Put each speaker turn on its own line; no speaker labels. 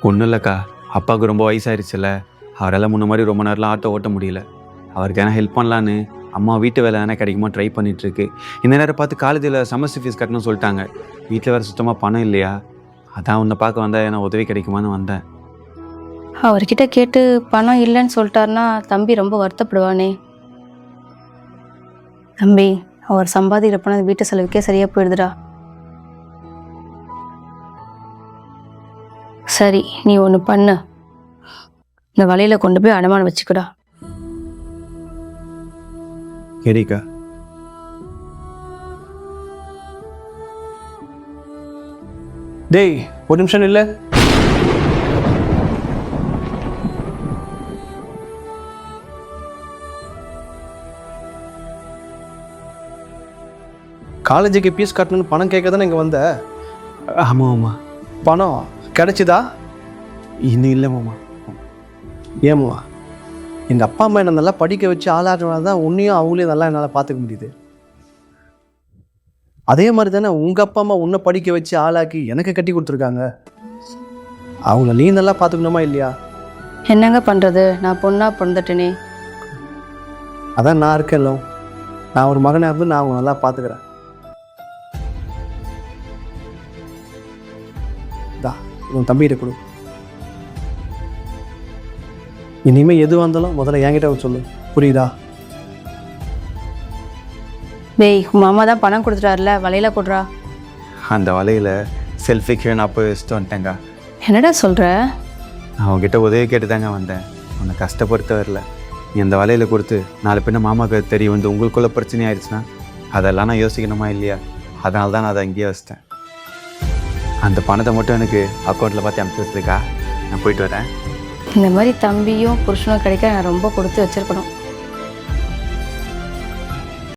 ஒன்றும் இல்லைக்கா, அப்பாவுக்கு ரொம்ப வயசாயிருச்சுல்ல. அவரால் முன்ன மாதிரி ரொம்ப நேரம்லாம் ஆட்டோ ஓட்ட முடியல. அவருக்கு ஏன்னா ஹெல்ப் பண்ணலான்னு அம்மா வீட்டு வேலை தானே கிடைக்குமா ட்ரை பண்ணிகிட்ருக்கு. இந்த நேரம் பார்த்து காலேஜில் செமஸ்டர் ஃபீஸ் கட்டணும்னு சொல்லிட்டாங்க. வீட்டில் வேறு சுத்தமாக பணம் இல்லையா, அதான் உன்னை பார்க்க வந்தால் ஏன்னா உதவி கிடைக்குமான்னு வந்தேன்.
அவர்கிட்ட கேட்டு பணம் இல்லைன்னு சொல்லிட்டாருன்னா தம்பி ரொம்ப வருத்தப்படுவானே. தம்பி, அவர் சம்பாதிக்கிற பணம் வீட்டு செலவுக்கே சரியா போயிடுதுடா. சரி, நீ ஒன்று பண்ணு, இந்த வலையில கொண்டு போய் அடமானம் வச்சுக்கடா.
சரிக்கா.
டேய், ஒரு நிமிஷம் இல்லை. காலேஜுக்கு ஃபீஸ் கட்டணும்னு பணம் கேட்க தானே இங்கே வந்த?
ஆமாம் ஆமாம்.
பணம் கிடைச்சிதா?
இன்னும் இல்லை மாமா.
ஏம்மா, எங்கள் அப்பா அம்மா என்னை நல்லா படிக்க வச்சு ஆளாடுறதுனால தான் உன்னையும் அவங்களையும் நல்லா என்னால் பார்த்துக்க முடியுது. அதே மாதிரி தானே உங்கள் அப்பா அம்மா உன்னை படிக்க வச்சு ஆளாக்கி எனக்கு கட்டி கொடுத்துருக்காங்க. அவங்கள நீ நல்லா பார்த்துக்கணுமா இல்லையா?
என்னங்க பண்ணுறது, நான் பொண்ணா பிறந்துட்டேனே.
அதான் நான் இருக்கேன்ல, நான் ஒரு மகனாக இருந்து நான் அவங்க நல்லா பார்த்துக்கிறேன். தா, உன் தம்பிகிட்ட கொடு. இனிமேல் எதுவாக இருந்தாலும் முதல்ல என்கிட்ட சொல்லு, புரியுதா?
டேய், உன் மாமா தான் பணம் கொடுத்துட்டாருல, வலையில போடுறா.
அந்த வலையில் செல்ஃபி கீழே நான் போய் வச்சுட்டு வந்துட்டேங்க.
என்னடா சொல்கிற?
நான் அவங்ககிட்ட உதவி கேட்டு தாங்க வந்தேன், உன்னை கஷ்டப்படுத்த வரல. நீ அந்த வலையில் கொடுத்து நாலு பின்ன மாமாவுக்கு தெரிய வந்து உங்களுக்குள்ள பிரச்சனை ஆயிடுச்சுன்னா அதெல்லாம் நான் யோசிக்கணுமா இல்லையா? அதனால தான் நான் அதை அங்கேயே வச்சிட்டேன். அந்த பணத்தை மட்டும் எனக்கு அக்கௌண்ட்டில் பார்த்து அனுப்பிச்சி வச்சுருக்கா. நான் போயிட்டு வரேன்.
இந்த மாதிரி தம்பியும் புருஷனும் கிடைக்க நான் ரொம்ப கொடுத்து வச்சிருக்கணும்.